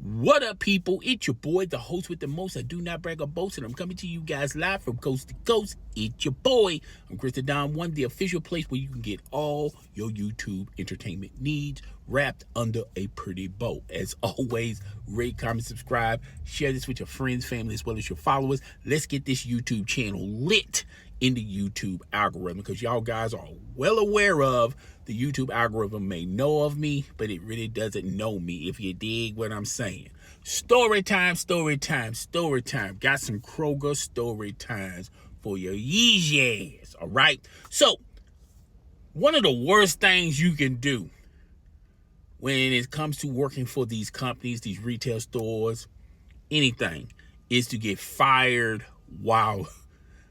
What up, people? It's your boy, the host with the most. I do not brag or boast, and I'm coming to you guys live from coast to coast. It's your boy. I'm Chris the Don One, the official place where you can get all your YouTube entertainment needs wrapped under a pretty bow. As always, rate, comment, subscribe, share this with your friends, family, as well as your followers. Let's get this YouTube channel lit in the YouTube algorithm, because y'all guys are well aware of the YouTube algorithm may know of me, but it really doesn't know me, if you dig what I'm saying. Story time, story time, story time. Got some Kroger story times for your yeezy ass, all right? So, one of the worst things you can do when it comes to working for these companies, these retail stores, anything, is to get fired while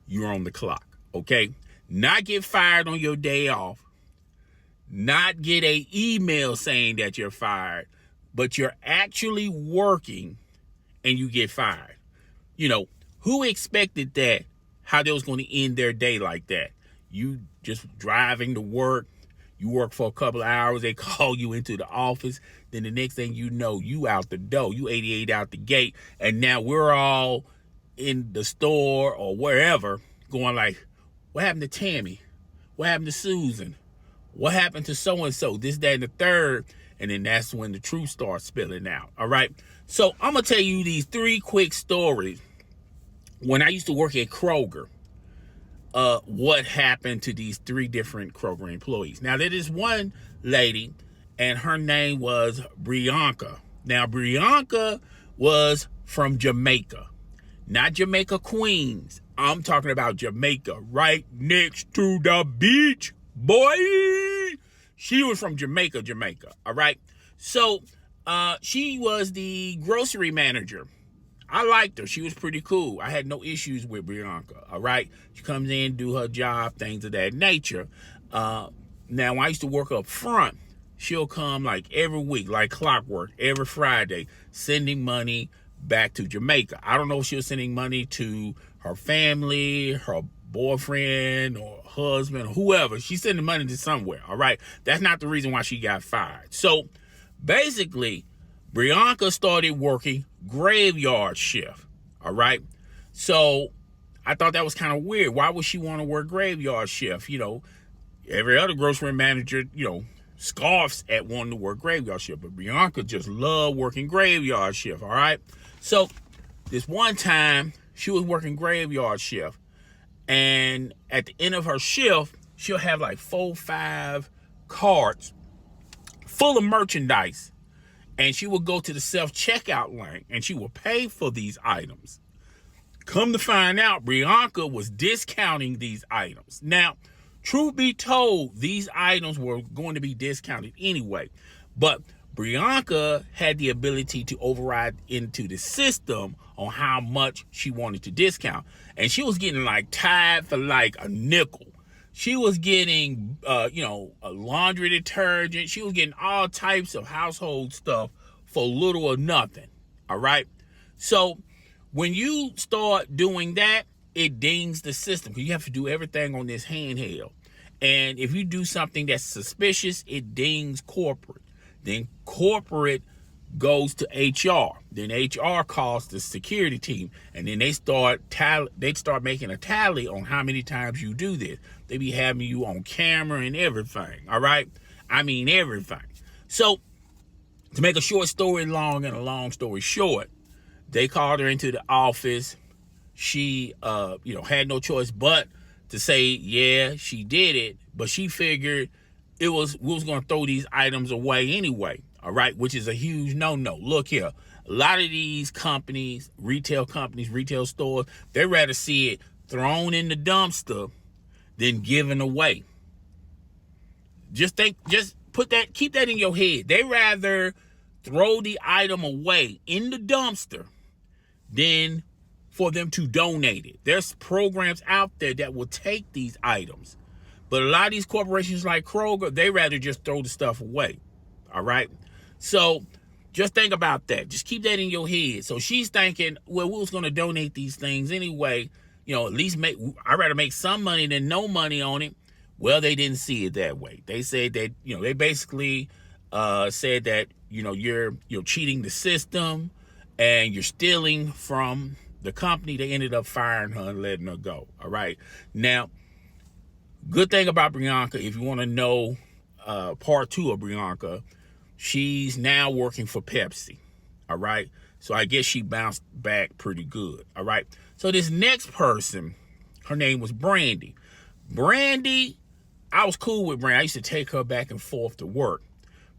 you're on the clock, okay? Not get fired on your day off, not get an email saying that you're fired, but you're actually working and you get fired. You know, who expected that, how they was going to end their day like that? You just driving to work, you work for a couple of hours, they call you into the office, then the next thing you know, you out the door, you 88 out the gate, and now we're all in the store or wherever going like, what happened to Tammy? What happened to Susan? What happened to so-and-so? This, that, and the third. And then that's when the truth starts spilling out. All right. So I'm going to tell you these three quick stories. When I used to work at Kroger, what happened to these three different Kroger employees. Now, there is one lady, and her name was Brianka. Now, Brianka was from Jamaica. Not Jamaica, Queens. I'm talking about Jamaica, right next to the beach, boy. She was from Jamaica, all right? So she was the grocery manager. I liked her. She was pretty cool. I had no issues with Brianka, all right? She comes in, do her job, things of that nature. Now, when I used to work up front, she'll come like every week, like clockwork, every Friday, sending money back to Jamaica. I don't know if she was sending money to her family, her boyfriend or husband or whoever. She's sending money to somewhere, all right? That's not the reason why she got fired. So basically, Brianka started working graveyard shift, all right? So I thought that was kind of weird. Why would she want to work graveyard shift? You know, every other grocery manager, scoffs at wanting to work graveyard shift, but Brianka just loved working graveyard shift, all right? So this one time, she was working graveyard shift, and at the end of her shift, she'll have like 4-5 carts full of merchandise, and she will go to the self-checkout lane, and she will pay for these items. Come to find out, Brianka was discounting these items. Now, truth be told, these items were going to be discounted anyway, but Brianka had the ability to override into the system on how much she wanted to discount. And she was getting like tied for like a nickel. She was getting, a laundry detergent. She was getting all types of household stuff for little or nothing. All right. So when you start doing that, it dings the system, because you have to do everything on this handheld. And if you do something that's suspicious, it dings corporate. Then corporate goes to HR. Then HR calls the security team, and then they start making a tally on how many times you do this. They be having you on camera and everything. All right, I mean everything. So to make a short story long and a long story short, they called her into the office. She, had no choice but to say, yeah, she did it, but she figured we was going to throw these items away anyway, all right, which is a huge no-no. Look here, a lot of these companies, retail stores, they rather see it thrown in the dumpster than given away. Keep that in your head. They rather throw the item away in the dumpster than for them to donate it. There's programs out there that will take these items. But a lot of these corporations like Kroger, they rather just throw the stuff away. All right? So just think about that. Just keep that in your head. So she's thinking, well, we was going to donate these things anyway. At least I'd rather make some money than no money on it. Well, they didn't see it that way. They said that, they basically said that you're cheating the system and you're stealing from the company. They ended up firing her and letting her go. All right. Now, good thing about Bianca, if you want to know part 2 of Bianca, she's now working for Pepsi. All right. So I guess she bounced back pretty good. All right. So this next person, her name was Brandy. Brandy, I was cool with Brandy. I used to take her back and forth to work.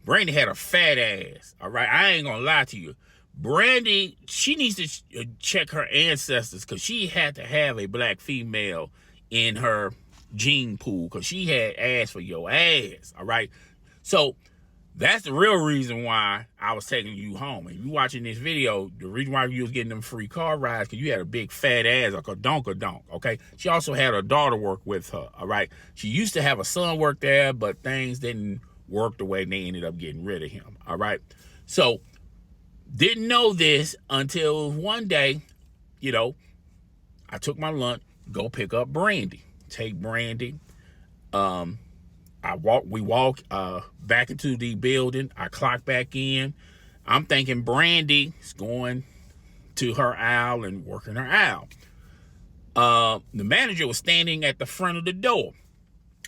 Brandy had a fat ass. All right. I ain't going to lie to you. Brandy, she needs to check her ancestors because she had to have a black female in her gene pool because she had ass for your ass. All right. So that's the real reason why I was taking you home. And you watching this video, the reason why you was getting them free car rides, because you had a big fat ass, like a donk, okay? She also had her daughter work with her, all right? She used to have a son work there, but things didn't work the way, and they ended up getting rid of him, all right? So, didn't know this until one day, I took my lunch, go pick up Brandy. Take Brandy. We walk back into the building. I clock back in. I'm thinking Brandy is going to her aisle and working her aisle. The manager was standing at the front of the door.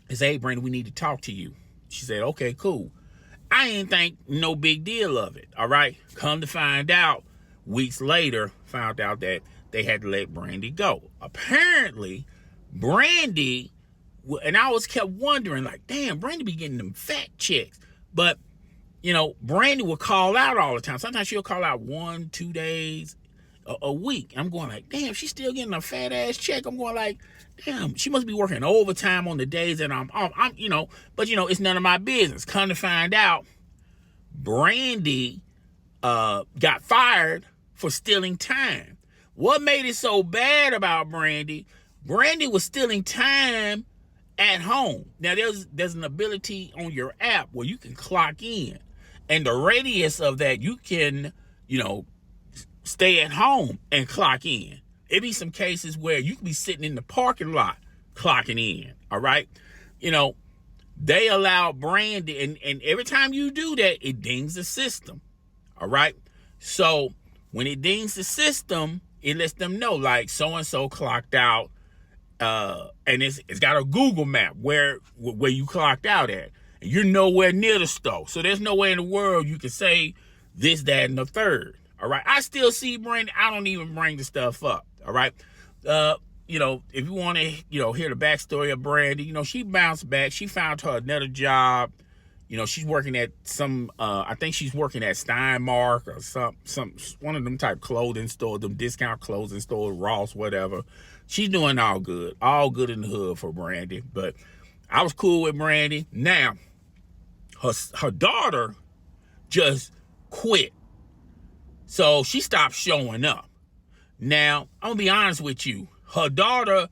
He said, "Hey, Brandy, we need to talk to you." She said, "Okay, cool." I didn't think no big deal of it. All right. Come to find out, weeks later, found out that they had to let Brandy go. Apparently, Brandy, and I always kept wondering, like, damn, Brandy be getting them fat checks. But, Brandy would call out all the time. Sometimes she'll call out 1-2 days a week. I'm going like, damn, she's still getting a fat ass check. I'm going like, damn, she must be working overtime on the days that I'm off. But it's none of my business. Come to find out, Brandy got fired for stealing time. What made it so bad about Brandy? Brandy was stealing time at home. Now, there's an ability on your app where you can clock in. And the radius of that, you can, stay at home and clock in. It be some cases where you can be sitting in the parking lot clocking in, all right? They allow Brandy, and every time you do that, it dings the system, all right? So when it dings the system, it lets them know, like, so-and-so clocked out, and it's got a Google map where you clocked out at. And you're nowhere near the store. So there's no way in the world you can say this, that, and the third. All right. I still see Brandy. I don't even bring the stuff up. All right. If you want to, hear the backstory of Brandy, she bounced back. She found her another job. She's working at I think she's working at Steinmark or some one of them type clothing stores, them discount clothing stores, Ross, whatever. She's doing all good in the hood for Brandy. But I was cool with Brandy. Now, her daughter just quit. So she stopped showing up. Now, I'm going to be honest with you. Her daughter,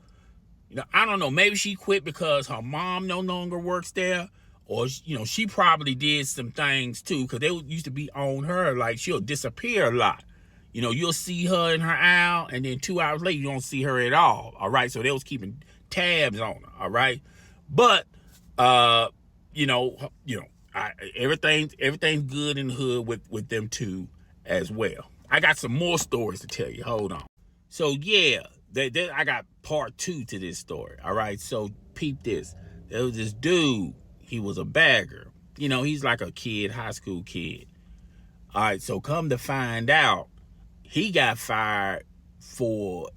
I don't know, maybe she quit because her mom no longer works there. Or, she probably did some things too, because they used to be on her. Like, she'll disappear a lot. You'll see her in her aisle, and then 2 hours later, you don't see her at all. All right. So they was keeping tabs on her. All right. But, everything's good in the hood with them two as well. I got some more stories to tell you. Hold on. So, yeah, I got part 2 to this story. All right. So, peep this. There was this dude. He was a bagger. He's like a kid, high school kid. All right, so come to find out, he got fired for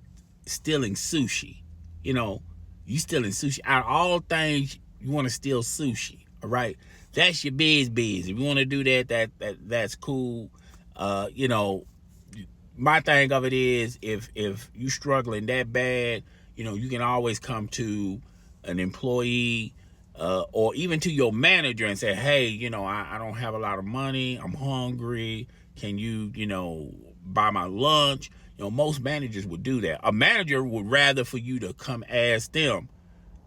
stealing sushi. You stealing sushi. Out of all things, you want to steal sushi, all right? That's your biz. If you want to do that's cool. My thing of it is, if you struggling that bad, you can always come to an employee or even to your manager and say, hey, I don't have a lot of money. I'm hungry. Can you, buy my lunch? Most managers would do that. A manager would rather for you to come ask them,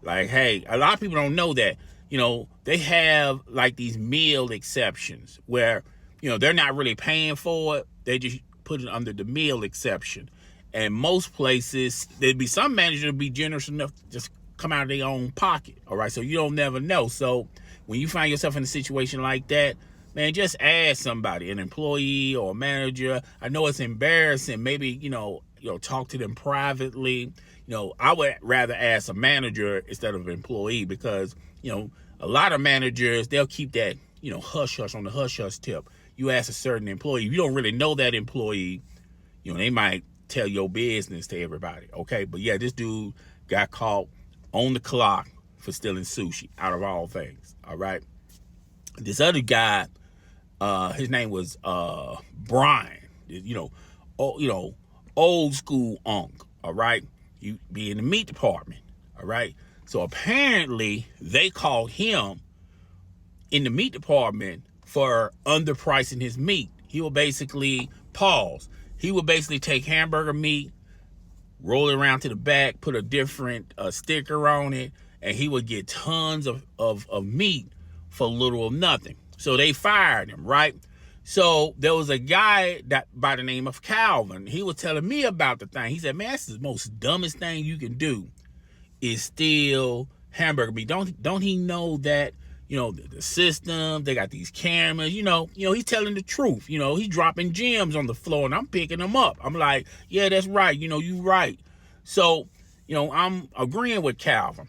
like, hey, a lot of people don't know that, they have like these meal exceptions where, they're not really paying for it. They just put it under the meal exception. And most places, there'd be some managers would be generous enough to just come out of their own pocket. All right. So you don't never know. So when you find yourself in a situation like that, man, just ask somebody, an employee or a manager. I know it's embarrassing. Maybe, talk to them privately. I would rather ask a manager instead of an employee because, a lot of managers, they'll keep that, hush hush on the hush hush tip. You ask a certain employee, you don't really know that employee, they might tell your business to everybody. Okay. But yeah, this dude got caught on the clock for stealing sushi, out of all things. All right. This other guy, his name was Brian. Old school unk. All right. You be in the meat department. All right. So apparently they called him in the meat department for underpricing his meat. He would basically take hamburger meat, roll it around to the back, put a different sticker on it, and he would get tons of meat for little or nothing. So they fired him, right? So there was a guy that by the name of Calvin. He was telling me about the thing. He said, man, that's the most dumbest thing you can do is steal hamburger meat. Don't he know that, the system, they got these cameras, he's telling the truth. He's dropping gems on the floor and I'm picking them up. I'm like, yeah, that's right. You right. So, I'm agreeing with Calvin.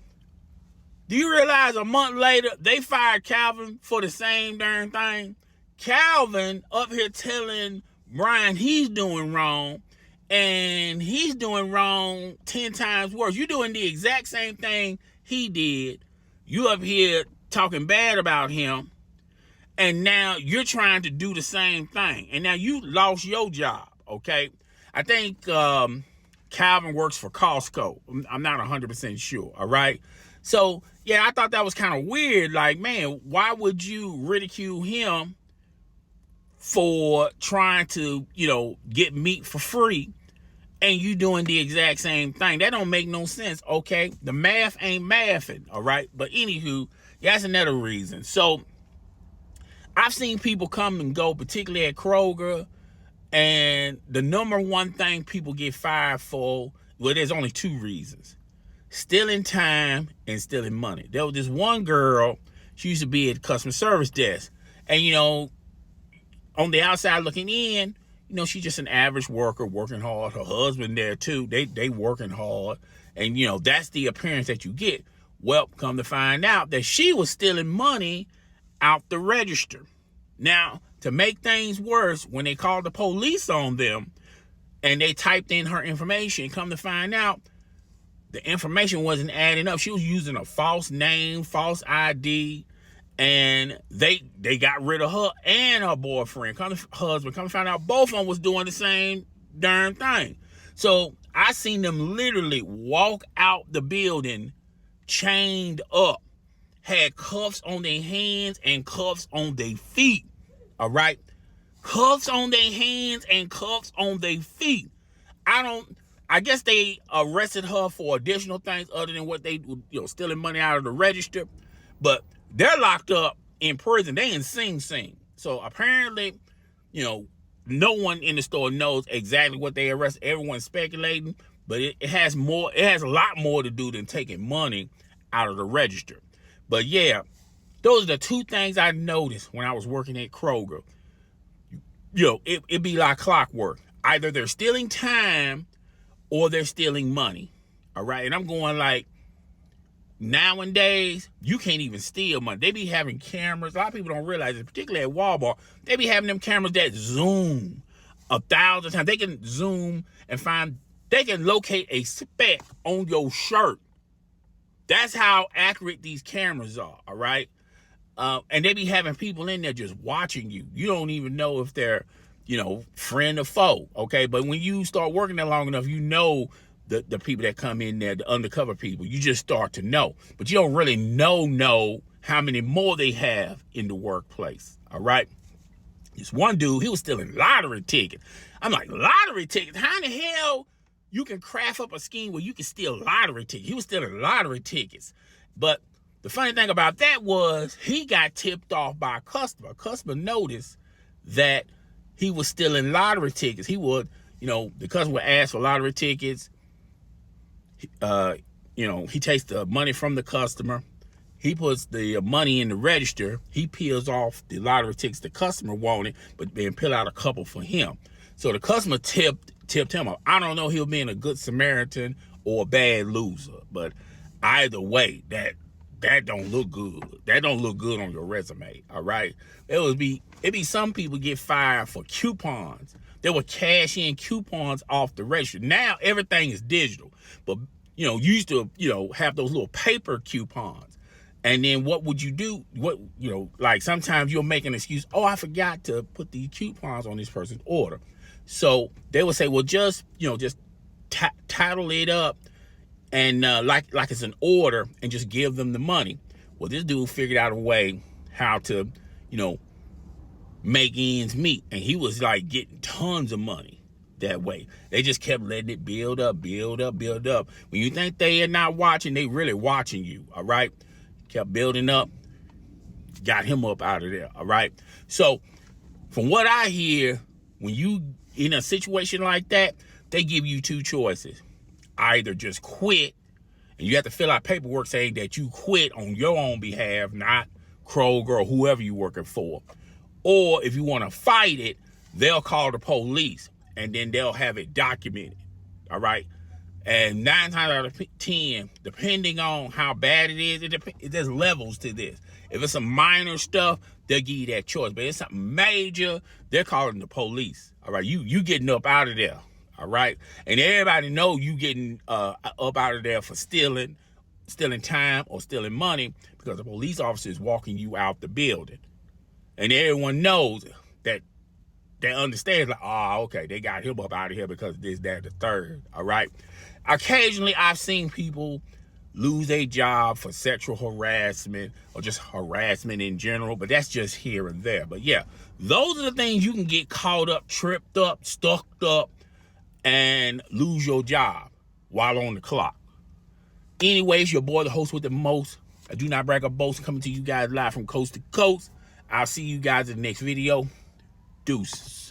Do you realize a month later, they fired Calvin for the same darn thing? Calvin up here telling Brian he's doing wrong, and he's doing wrong 10 times worse. You're doing the exact same thing he did. You up here talking bad about him, and now you're trying to do the same thing. And now you lost your job, okay? I think Calvin works for Costco. I'm not 100% sure, all right? So, yeah, I thought that was kind of weird. Like, man, why would you ridicule him for trying to, get meat for free and you doing the exact same thing? That don't make no sense, okay? The math ain't mathing, all right? But anywho, that's another reason. So I've seen people come and go, particularly at Kroger, and the number one thing people get fired for, well, there's only two reasons: stealing time and stealing money. There was this one girl, she used to be at the customer service desk, and on the outside looking in, she's just an average worker working hard. Her husband there too. They working hard. And, that's the appearance that you get. Well, come to find out that she was stealing money out the register. Now, to make things worse, when they called the police on them and they typed in her information, come to find out the information wasn't adding up. She was using a false name, false ID. And they got rid of her and her boyfriend, husband. Come to find out both of them was doing the same darn thing. So I seen them literally walk out the building chained up, had cuffs on their hands and cuffs on their feet. All right? Cuffs on their hands and cuffs on their feet. I guess they arrested her for additional things other than what they, stealing money out of the register. But they're locked up in prison. They in Sing Sing. So apparently, no one in the store knows exactly what they arrested. Everyone's speculating, but it has a lot more to do than taking money out of the register. But yeah, those are the two things I noticed when I was working at Kroger. It'd be like clockwork. Either they're stealing time or they're stealing money. All right. And I'm going like, nowadays, you can't even steal money. They be having cameras. A lot of people don't realize it, particularly at Walmart. They be having them cameras that zoom 1,000 times. They can zoom and they can locate a speck on your shirt. That's how accurate these cameras are, all right? And they be having people in there just watching you. You don't even know if they're, friend or foe, okay? But when you start working there long enough, the people that come in there, the undercover people, you just start to know. But you don't really know how many more they have in the workplace, all right? This one dude, he was stealing lottery tickets. I'm like, lottery tickets? How in the hell you can craft up a scheme where you can steal lottery tickets? He was stealing lottery tickets. But the funny thing about that was he got tipped off by a customer. A customer noticed that he was stealing lottery tickets. He would, the customer would ask for lottery tickets. He takes the money from the customer He puts the money in the register. He peels off the lottery tickets the customer wanted, but then peel out a couple for him. So the customer tipped him off. I don't know if he'll be a good Samaritan or a bad loser, but either way, that don't look good. That don't look good on your resume. All right. It'd be some people get fired for coupons. They would cash in coupons off the register. Now everything is digital, but you used to have those little paper coupons. And then what would you do? Like sometimes you'll make an excuse. Oh, I forgot to put the coupons on this person's order. So they would say, well, just title it up and like it's an order and just give them the money. Well, this dude figured out a way how to, make ends meet. And he was like getting tons of money that way. They just kept letting it build up. When you think they are not watching, they really watching you. All right. Kept building up, got him up out of there. All right. So from what I hear, when you in a situation like that, they give you two choices. Either just quit, and you have to fill out paperwork saying that you quit on your own behalf, not Kroger or whoever you're working for. Or if you want to fight it, they'll call the police and then they'll have it documented. All right. And 9 times out of 10, depending on how bad it is, there's levels to this. If it's some minor stuff, they'll give you that choice. But it's something major, they're calling the police. All right, you getting up out of there. All right, and everybody know you getting up out of there for stealing time or stealing money, because the police officer is walking you out the building, and everyone knows that. They understand, like, oh, okay, they got him up out of here because this, that, the third. All right. Occasionally, I've seen people lose a job for sexual harassment or just harassment in general, but that's just here and there. But yeah, those are the things you can get caught up, tripped up, stuck up, and lose your job while on the clock. Anyways, your boy, the host with the most. I do not brag or boast, coming to you guys live from coast to coast. I'll see you guys in the next video. Deuces.